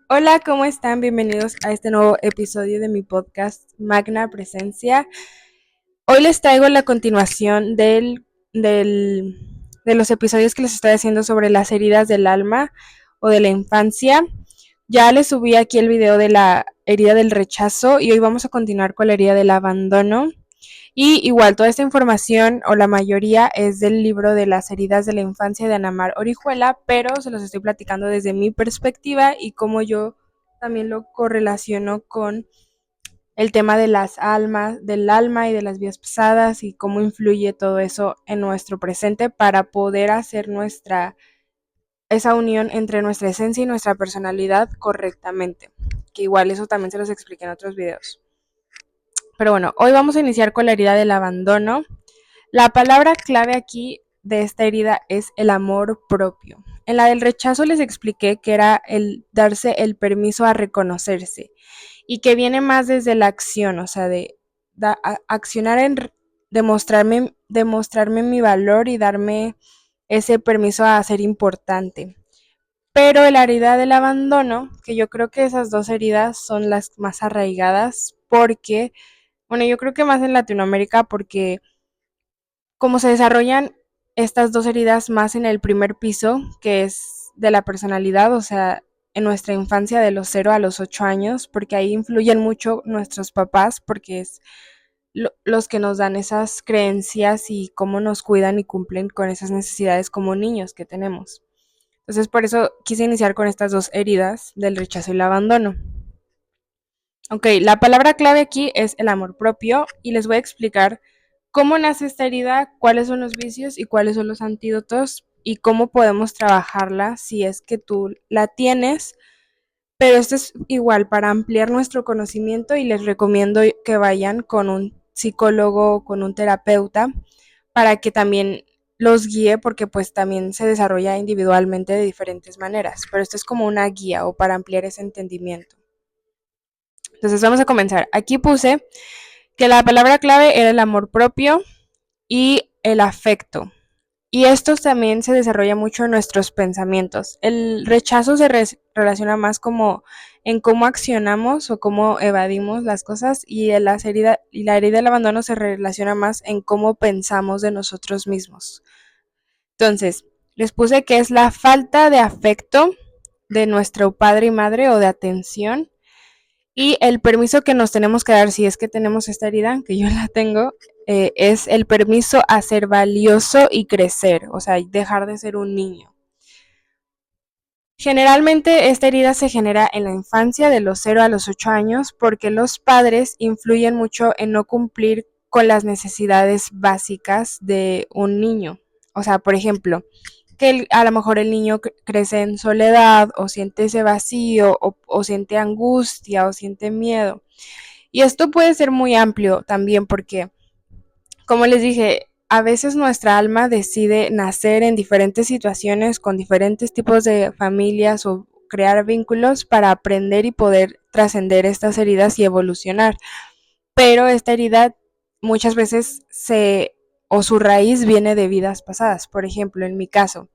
Hola, ¿cómo están? Bienvenidos a este nuevo episodio de mi podcast Magna Presencia. Hoy les traigo la continuación de los episodios que les estoy haciendo sobre las heridas del alma o de la infancia. Ya les subí aquí el video de la herida del rechazo y hoy vamos a continuar con la herida del abandono. Y igual, toda esta información o la mayoría es del libro de las heridas de la infancia de Ana Mar Orihuela, pero se los estoy platicando desde mi perspectiva y cómo yo también lo correlaciono con el tema de las almas, del alma y de las vidas pasadas y cómo influye todo eso en nuestro presente para poder hacer esa unión entre nuestra esencia y nuestra personalidad correctamente. Que igual eso también se los expliqué en otros videos. Pero bueno, hoy vamos a iniciar con la herida del abandono. La palabra clave aquí de esta herida es el amor propio. En la del rechazo les expliqué que era el darse el permiso a reconocerse y que viene más desde la acción, o sea, de accionar en demostrarme mi valor y darme ese permiso a ser importante. Pero la herida del abandono, que yo creo que esas dos heridas son las más arraigadas porque, bueno, yo creo que más en Latinoamérica porque como se desarrollan estas dos heridas más en el primer piso, que es de la personalidad, o sea, en nuestra infancia de los 0 a los 8 años, porque ahí influyen mucho nuestros papás, porque es los que nos dan esas creencias y cómo nos cuidan y cumplen con esas necesidades como niños que tenemos. Entonces, por eso quise iniciar con estas dos heridas del rechazo y el abandono. Ok, la palabra clave aquí es el amor propio y les voy a explicar cómo nace esta herida, cuáles son los vicios y cuáles son los antídotos y cómo podemos trabajarla si es que tú la tienes. Pero esto es igual para ampliar nuestro conocimiento y les recomiendo que vayan con un psicólogo, con un terapeuta, para que también los guíe porque pues también se desarrolla individualmente de diferentes maneras. Pero esto es como una guía o para ampliar ese entendimiento. Entonces vamos a comenzar. Aquí puse que la palabra clave era el amor propio y el afecto. Y esto también se desarrolla mucho en nuestros pensamientos. El rechazo se relaciona más como en cómo accionamos o cómo evadimos las cosas y la herida del abandono se relaciona más en cómo pensamos de nosotros mismos. Entonces, les puse que es la falta de afecto de nuestro padre y madre o de atención y el permiso que nos tenemos que dar si es que tenemos esta herida, que yo la tengo, es el permiso a ser valioso y crecer, o sea, dejar de ser un niño. Generalmente esta herida se genera en la infancia de los 0 a los 8 años porque los padres influyen mucho en no cumplir con las necesidades básicas de un niño. O sea, por ejemplo, que a lo mejor el niño crece en soledad o siente ese vacío o siente angustia o siente miedo. Y esto puede ser muy amplio también porque, como les dije, a veces nuestra alma decide nacer en diferentes situaciones con diferentes tipos de familias o crear vínculos para aprender y poder trascender estas heridas y evolucionar. Pero esta herida muchas veces o su raíz viene de vidas pasadas. Por ejemplo, en mi caso,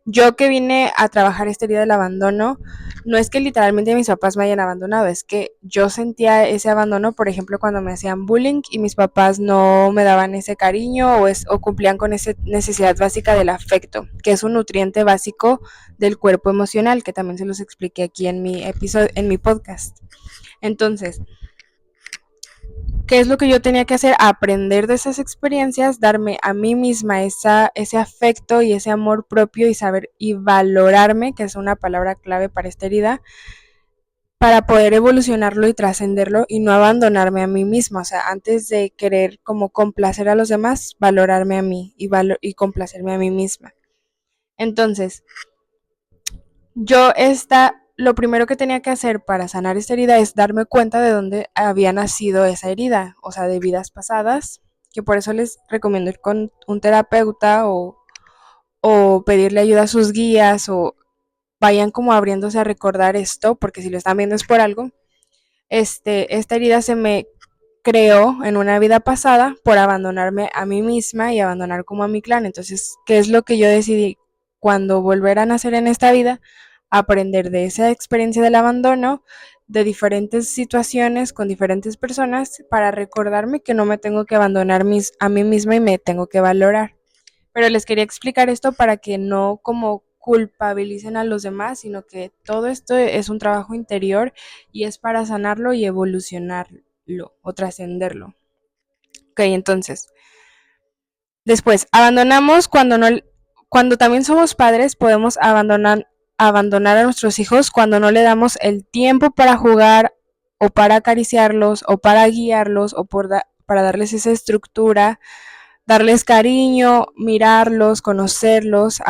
yo que vine a trabajar esta herida del abandono, no es que literalmente mis papás me hayan abandonado, es que yo sentía ese abandono, por ejemplo, cuando me hacían bullying y mis papás no me daban ese cariño o cumplían con esa necesidad básica del afecto, que es un nutriente básico del cuerpo emocional, que también se los expliqué aquí en mi episodio, en mi podcast. Entonces, ¿qué es lo que yo tenía que hacer? Aprender de esas experiencias, darme a mí misma ese afecto y ese amor propio y saber y valorarme, que es una palabra clave para esta herida, para poder evolucionarlo y trascenderlo y no abandonarme a mí misma. O sea, antes de querer como complacer a los demás, valorarme a mí y complacerme a mí misma. Entonces, lo primero que tenía que hacer para sanar esta herida es darme cuenta de dónde había nacido esa herida, o sea, de vidas pasadas, que por eso les recomiendo ir con un terapeuta o pedirle ayuda a sus guías o vayan como abriéndose a recordar esto, porque si lo están viendo es por algo. Esta herida se me creó en una vida pasada por abandonarme a mí misma y abandonar como a mi clan. Entonces, ¿qué es lo que yo decidí cuando volver a nacer en esta vida? aprender de esa experiencia del abandono, de diferentes situaciones con diferentes personas, para recordarme que no me tengo que abandonar a mí misma y me tengo que valorar. Pero les quería explicar esto para que no como culpabilicen a los demás, sino que todo esto es un trabajo interior y es para sanarlo y evolucionarlo o trascenderlo. Ok, entonces, después, abandonamos cuando también somos padres, podemos abandonar a nuestros hijos cuando no le damos el tiempo para jugar o para acariciarlos o para guiarlos o para darles esa estructura, darles cariño, mirarlos, conocerlos,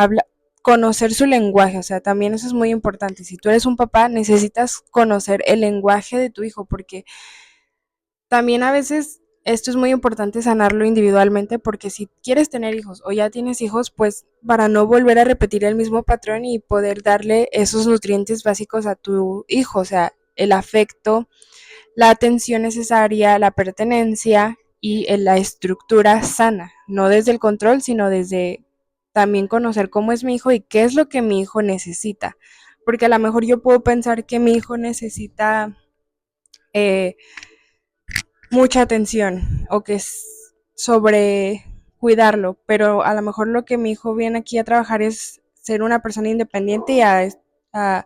conocer su lenguaje. O sea, también eso es muy importante. Si tú eres un papá, necesitas conocer el lenguaje de tu hijo, porque también a veces esto es muy importante sanarlo individualmente, porque si quieres tener hijos o ya tienes hijos, pues para no volver a repetir el mismo patrón y poder darle esos nutrientes básicos a tu hijo, o sea, el afecto, la atención necesaria, la pertenencia y la estructura sana, no desde el control, sino desde también conocer cómo es mi hijo y qué es lo que mi hijo necesita. Porque a lo mejor yo puedo pensar que mi hijo necesita mucha atención o que es sobre cuidarlo, pero a lo mejor lo que mi hijo viene aquí a trabajar es ser una persona independiente y a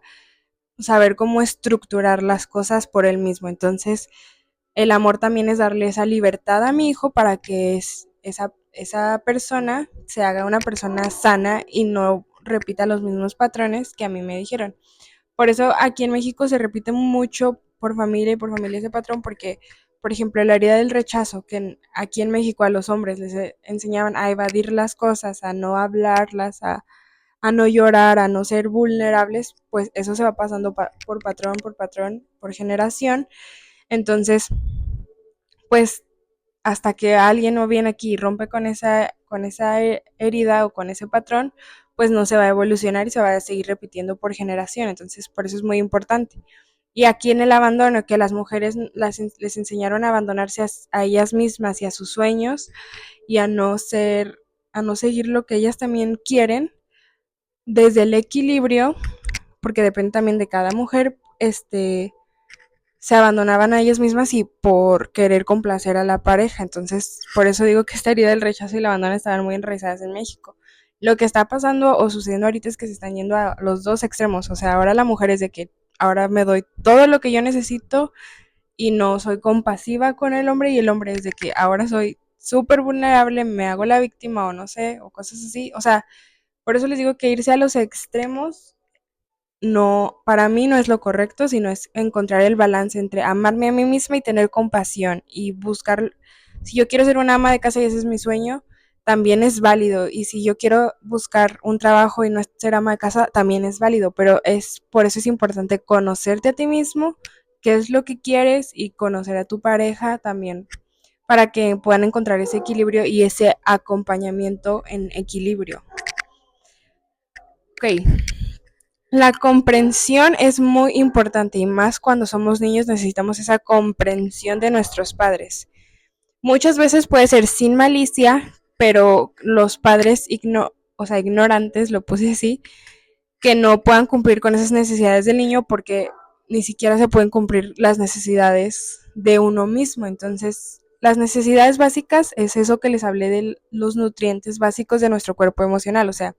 saber cómo estructurar las cosas por él mismo. Entonces, el amor también es darle esa libertad a mi hijo para que esa persona se haga una persona sana y no repita los mismos patrones que a mí me dijeron. Por eso aquí en México se repite mucho por familia ese patrón, porque, por ejemplo, la herida del rechazo, que aquí en México a los hombres les enseñaban a evadir las cosas, a no hablarlas, a no llorar, a no ser vulnerables, pues eso se va pasando por patrón, por generación. Entonces, pues hasta que alguien no viene aquí y rompe con esa herida o con ese patrón, pues no se va a evolucionar y se va a seguir repitiendo por generación. Entonces, por eso es muy importante. Y aquí en el abandono, que las mujeres les enseñaron a abandonarse a ellas mismas y a sus sueños y a no seguir lo que ellas también quieren, desde el equilibrio, porque depende también de cada mujer, se abandonaban a ellas mismas y por querer complacer a la pareja. Entonces, por eso digo que esta herida del rechazo y el abandono estaban muy enraizadas en México. Lo que está pasando o sucediendo ahorita es que se están yendo a los dos extremos. O sea, ahora la mujer es de que ahora me doy todo lo que yo necesito y no soy compasiva con el hombre, y el hombre es de que ahora soy súper vulnerable, me hago la víctima o no sé, o cosas así. O sea, por eso les digo que irse a los extremos no, para mí no es lo correcto, sino es encontrar el balance entre amarme a mí misma y tener compasión y buscar, si yo quiero ser una ama de casa y ese es mi sueño, también es válido. Y si yo quiero buscar un trabajo y no ser ama de casa, también es válido. Pero por eso es importante conocerte a ti mismo, qué es lo que quieres, y conocer a tu pareja también, para que puedan encontrar ese equilibrio y ese acompañamiento en equilibrio. Ok, la comprensión es muy importante, y más cuando somos niños necesitamos esa comprensión de nuestros padres. Muchas veces puede ser sin malicia, pero los padres o sea, ignorantes, lo puse así, que no puedan cumplir con esas necesidades del niño porque ni siquiera se pueden cumplir las necesidades de uno mismo. Entonces, las necesidades básicas es eso que les hablé de los nutrientes básicos de nuestro cuerpo emocional. O sea,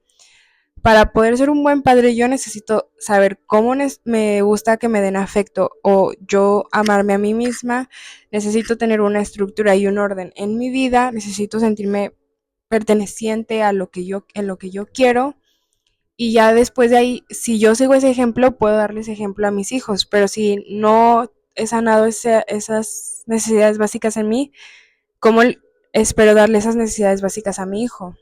para poder ser un buen padre, yo necesito saber cómo me gusta que me den afecto, o yo amarme a mí misma, necesito tener una estructura y un orden en mi vida, necesito sentirme perteneciente a en lo que yo quiero, y ya después de ahí, si yo sigo ese ejemplo, puedo darles ejemplo a mis hijos. Pero si no he sanado esas necesidades básicas en mí, ¿cómo espero darle esas necesidades básicas a mi hijo?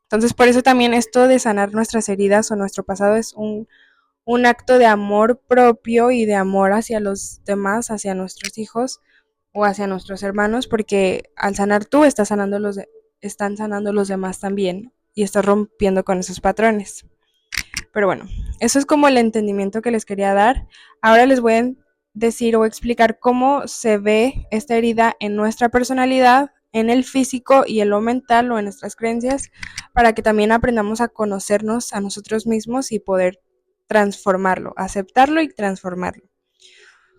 Entonces, por eso también esto de sanar nuestras heridas o nuestro pasado es un acto de amor propio y de amor hacia los demás, hacia nuestros hijos o hacia nuestros hermanos, porque al sanar tú, están sanando los demás también y estás rompiendo con esos patrones. Pero bueno, eso es como el entendimiento que les quería dar. Ahora les voy a decir o explicar cómo se ve esta herida en nuestra personalidad, en el físico y en lo mental o en nuestras creencias, para que también aprendamos a conocernos a nosotros mismos y poder transformarlo, aceptarlo y transformarlo.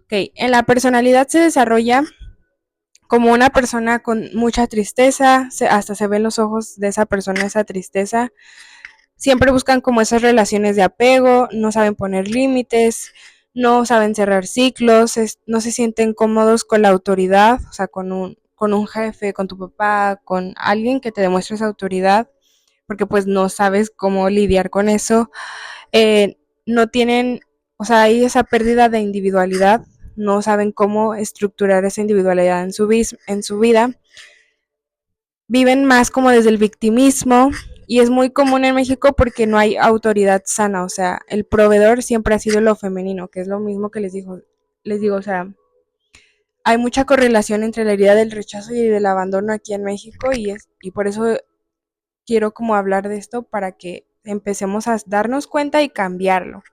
Ok, en la personalidad se desarrolla como una persona con mucha tristeza, hasta se ven los ojos de esa persona esa tristeza. Siempre buscan como esas relaciones de apego, no saben poner límites, no saben cerrar ciclos, no se sienten cómodos con la autoridad, o sea, con un jefe, con tu papá, con alguien que te demuestre esa autoridad, porque pues no sabes cómo lidiar con eso. No tienen, o sea, hay esa pérdida de individualidad, no saben cómo estructurar esa individualidad en su vida, viven más como desde el victimismo y es muy común en México porque no hay autoridad sana, o sea, el proveedor siempre ha sido lo femenino, que es lo mismo que les digo, o sea, hay mucha correlación entre la herida del rechazo y del abandono aquí en México y por eso quiero como hablar de esto para que empecemos a darnos cuenta y cambiarlo.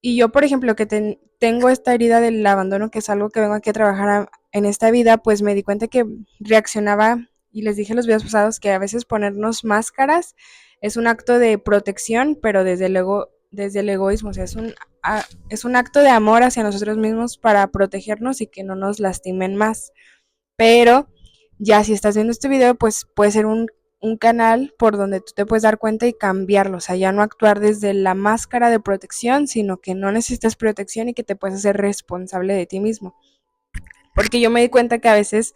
Y yo, por ejemplo, que tengo esta herida del abandono, que es algo que vengo aquí a trabajar en esta vida, pues me di cuenta que reaccionaba, y les dije en los videos pasados que a veces ponernos máscaras es un acto de protección, pero desde el egoísmo, o sea, es un acto de amor hacia nosotros mismos para protegernos y que no nos lastimen más. Pero ya si estás viendo este video, pues puede ser un canal por donde tú te puedes dar cuenta y cambiarlo, o sea, ya no actuar desde la máscara de protección, sino que no necesitas protección y que te puedes hacer responsable de ti mismo. Porque yo me di cuenta que a veces,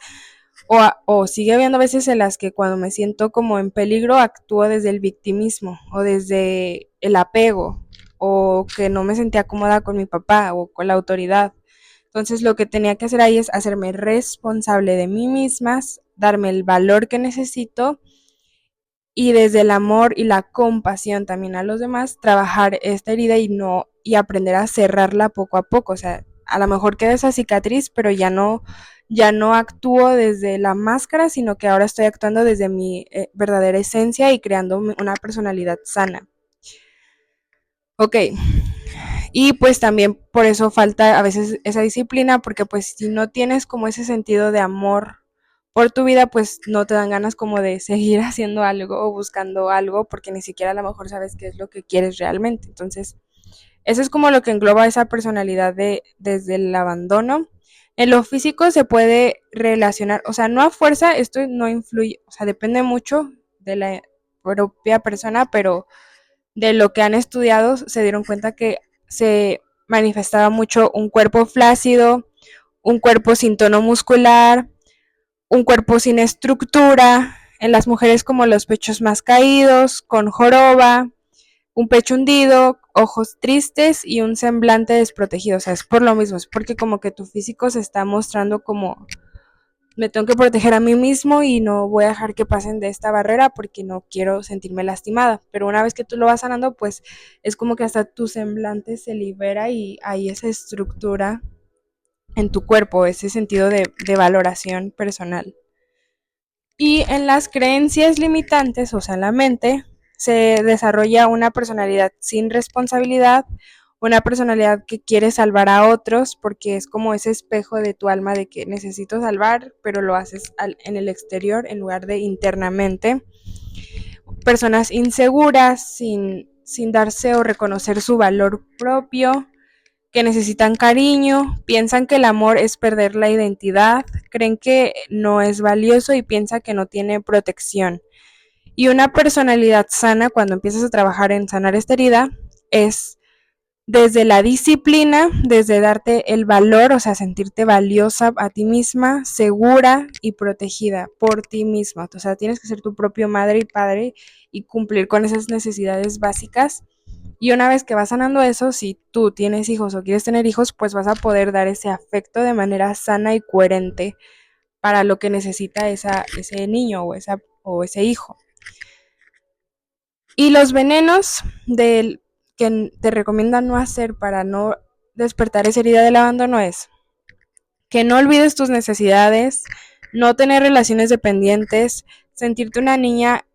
o sigue habiendo veces en las que cuando me siento como en peligro, actúo desde el victimismo o desde el apego, o que no me sentía cómoda con mi papá o con la autoridad. Entonces lo que tenía que hacer ahí es hacerme responsable de mí misma, darme el valor que necesito y desde el amor y la compasión también a los demás, trabajar esta herida y aprender a cerrarla poco a poco. O sea, a lo mejor queda esa cicatriz, pero ya no actúo desde la máscara, sino que ahora estoy actuando desde mi verdadera esencia y creando una personalidad sana. Ok, y pues también por eso falta a veces esa disciplina, porque pues si no tienes como ese sentido de amor por tu vida, pues no te dan ganas como de seguir haciendo algo o buscando algo, porque ni siquiera a lo mejor sabes qué es lo que quieres realmente. Entonces, eso es como lo que engloba esa personalidad desde el abandono. En lo físico se puede relacionar, o sea, no a fuerza, esto no influye, o sea, depende mucho de la propia persona, pero de lo que han estudiado se dieron cuenta que se manifestaba mucho un cuerpo flácido, un cuerpo sin tono muscular, un cuerpo sin estructura, en las mujeres como los pechos más caídos, con joroba, un pecho hundido, ojos tristes y un semblante desprotegido. O sea, es por lo mismo, es porque como que tu físico se está mostrando como me tengo que proteger a mí mismo y no voy a dejar que pasen de esta barrera porque no quiero sentirme lastimada. Pero una vez que tú lo vas sanando, pues es como que hasta tu semblante se libera y hay esa estructura en tu cuerpo, ese sentido de valoración personal. Y en las creencias limitantes, o sea, en la mente, se desarrolla una personalidad sin responsabilidad, una personalidad que quiere salvar a otros porque es como ese espejo de tu alma de que necesito salvar, pero lo haces en el exterior en lugar de internamente. Personas inseguras, sin darse o reconocer su valor propio, que necesitan cariño, piensan que el amor es perder la identidad, creen que no es valioso y piensa que no tiene protección. Y una personalidad sana, cuando empiezas a trabajar en sanar esta herida, es desde la disciplina, desde darte el valor, o sea, sentirte valiosa a ti misma, segura y protegida por ti misma. O sea, tienes que ser tu propio madre y padre y cumplir con esas necesidades básicas. Y una vez que vas sanando eso, si tú tienes hijos o quieres tener hijos, pues vas a poder dar ese afecto de manera sana y coherente para lo que necesita ese niño o ese hijo. Y los venenos que te recomiendan no hacer para no despertar esa herida del abandono es que no olvides tus necesidades, no tener relaciones dependientes, sentirte una niña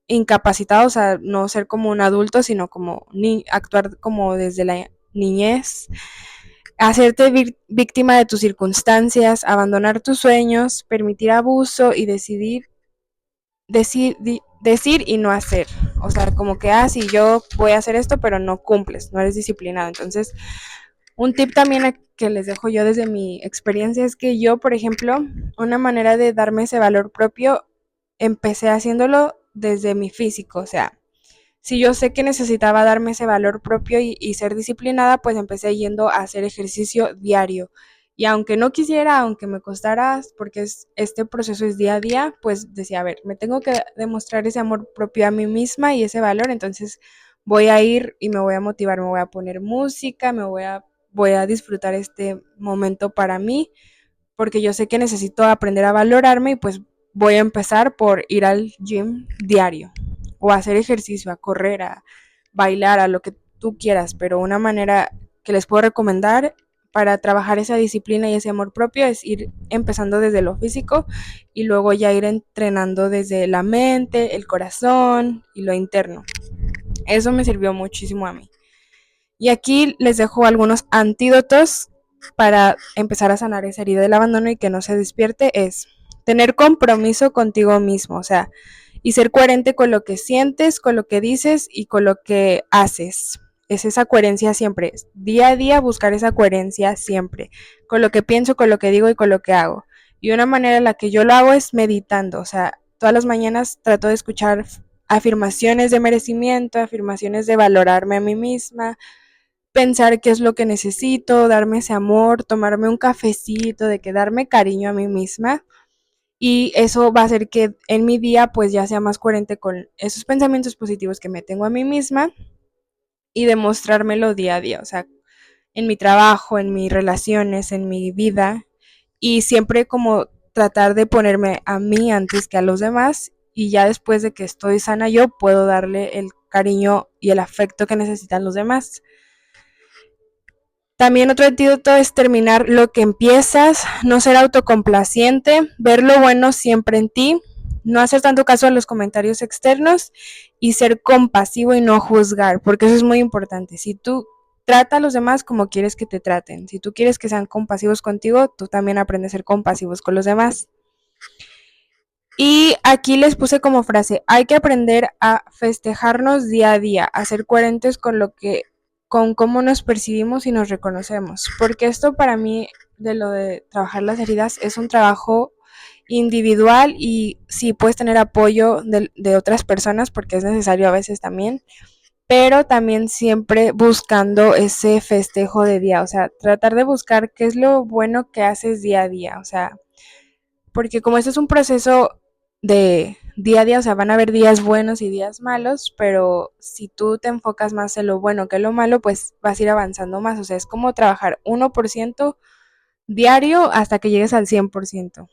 incapacitada, o sea, no ser como un adulto, sino como actuar como desde la niñez, hacerte víctima de tus circunstancias, abandonar tus sueños, permitir abuso y decidir decir y no hacer. O sea, como que, sí, yo voy a hacer esto, pero no cumples, no eres disciplinado. Entonces, un tip también que les dejo yo desde mi experiencia es que yo, por ejemplo, una manera de darme ese valor propio, empecé haciéndolo desde mi físico. O sea, si yo sé que necesitaba darme ese valor propio y ser disciplinada, pues empecé yendo a hacer ejercicio diario. Y aunque no quisiera, aunque me costara, porque este proceso es día a día, pues decía, a ver, me tengo que demostrar ese amor propio a mí misma y ese valor, entonces voy a ir y me voy a motivar, me voy a poner música, voy a disfrutar este momento para mí, porque yo sé que necesito aprender a valorarme y pues voy a empezar por ir al gym diario o a hacer ejercicio, a correr, a bailar, a lo que tú quieras, pero una manera que les puedo recomendar para trabajar esa disciplina y ese amor propio es ir empezando desde lo físico y luego ya ir entrenando desde la mente, el corazón y lo interno. Eso me sirvió muchísimo a mí. Y aquí les dejo algunos antídotos para empezar a sanar esa herida del abandono y que no se despierte. Es tener compromiso contigo mismo, o sea, y ser coherente con lo que sientes, con lo que dices y con lo que haces. Es esa coherencia siempre, día a día buscar esa coherencia siempre, con lo que pienso, con lo que digo y con lo que hago. Y una manera en la que yo lo hago es meditando, o sea, todas las mañanas trato de escuchar afirmaciones de merecimiento, afirmaciones de valorarme a mí misma, pensar qué es lo que necesito, darme ese amor, tomarme un cafecito, de que darme cariño a mí misma. Y eso va a hacer que en mi día pues ya sea más coherente con esos pensamientos positivos que me tengo a mí misma y demostrármelo día a día, o sea, en mi trabajo, en mis relaciones, en mi vida y siempre como tratar de ponerme a mí antes que a los demás y ya después de que estoy sana yo puedo darle el cariño y el afecto que necesitan los demás. También otro antídoto es terminar lo que empiezas, no ser autocomplaciente, ver lo bueno siempre en ti, no hacer tanto caso a los comentarios externos y ser compasivo y no juzgar, porque eso es muy importante. Si tú trata a los demás como quieres que te traten, si tú quieres que sean compasivos contigo, tú también aprendes a ser compasivos con los demás. Y aquí les puse como frase, hay que aprender a festejarnos día a día, a ser coherentes con cómo nos percibimos y nos reconocemos. Porque esto para mí, de lo de trabajar las heridas, es un trabajo individual y sí puedes tener apoyo de otras personas porque es necesario a veces también, pero también siempre buscando ese festejo de día, o sea, tratar de buscar qué es lo bueno que haces día a día, o sea, porque como este es un proceso de día a día, o sea, van a haber días buenos y días malos, pero si tú te enfocas más en lo bueno que en lo malo, pues vas a ir avanzando más, o sea, es como trabajar 1% diario hasta que llegues al 100%.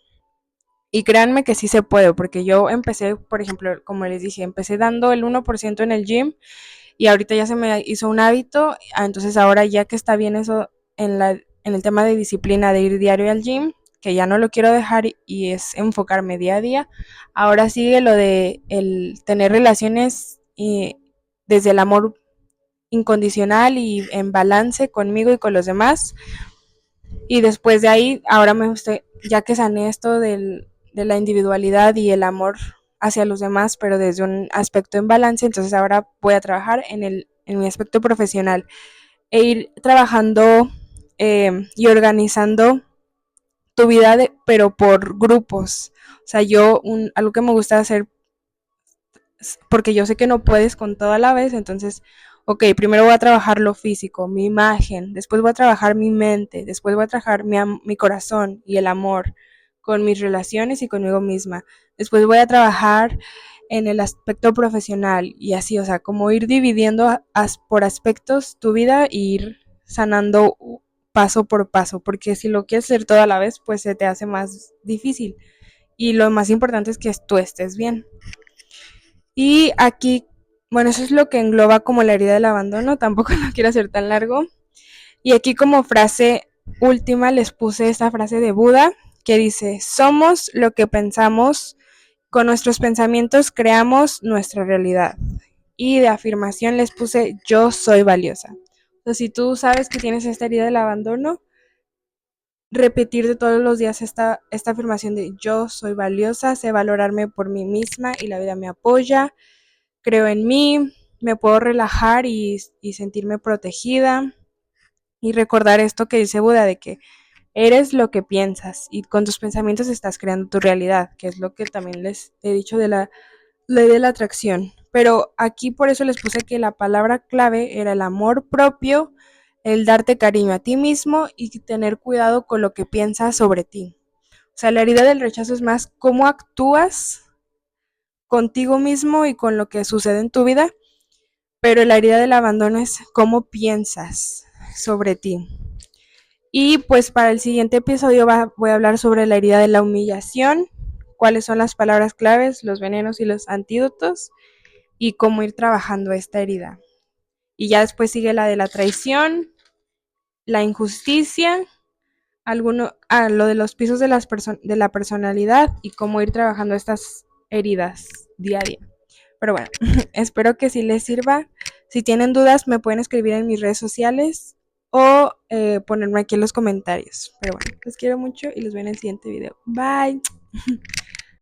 Y créanme que sí se puede, porque yo empecé, por ejemplo, como les dije, empecé dando el 1% en el gym y ahorita ya se me hizo un hábito, entonces ahora ya que está bien eso en el tema de disciplina de ir diario al gym, que ya no lo quiero dejar y es enfocarme día a día, ahora sigue lo de el tener relaciones y desde el amor incondicional y en balance conmigo y con los demás. Y después de ahí, ahora me gusta, ya que sané esto de la individualidad y el amor hacia los demás, pero desde un aspecto en balance, entonces ahora voy a trabajar en mi aspecto profesional e ir trabajando y organizando tu vida, pero por grupos. O sea, algo que me gusta hacer, porque yo sé que no puedes con todo a la vez, entonces, ok, primero voy a trabajar lo físico, mi imagen, después voy a trabajar mi mente, después voy a trabajar mi corazón y el amor con mis relaciones y conmigo misma. Después voy a trabajar en el aspecto profesional y así, o sea, como ir dividiendo por aspectos tu vida e ir sanando paso por paso, porque si lo quieres hacer todo a la vez, pues se te hace más difícil. Y lo más importante es que tú estés bien. Y aquí, bueno, eso es lo que engloba como la herida del abandono, tampoco lo quiero hacer tan largo. Y aquí como frase última les puse esta frase de Buda que dice, somos lo que pensamos, con nuestros pensamientos creamos nuestra realidad. Y de afirmación les puse, yo soy valiosa. Entonces, si tú sabes que tienes esta herida del abandono, repetir todos los días esta afirmación de yo soy valiosa, sé valorarme por mí misma y la vida me apoya, creo en mí, me puedo relajar y sentirme protegida. Y recordar esto que dice Buda de que eres lo que piensas y con tus pensamientos estás creando tu realidad, que es lo que también les he dicho de la ley de la atracción. Pero aquí por eso les puse que la palabra clave era el amor propio, el darte cariño a ti mismo y tener cuidado con lo que piensas sobre ti. O sea, la herida del rechazo es más cómo actúas contigo mismo y con lo que sucede en tu vida, pero la herida del abandono es cómo piensas sobre ti. Y pues para el siguiente episodio voy a hablar sobre la herida de la humillación, cuáles son las palabras claves, los venenos y los antídotos y cómo ir trabajando esta herida. Y ya después sigue la de la traición, la injusticia, lo de los pisos de de la personalidad y cómo ir trabajando estas heridas día a día. Pero bueno, espero que sí les sirva. Si tienen dudas, me pueden escribir en mis redes sociales o ponerme aquí en los comentarios. Pero bueno, les quiero mucho y los veo en el siguiente video. Bye.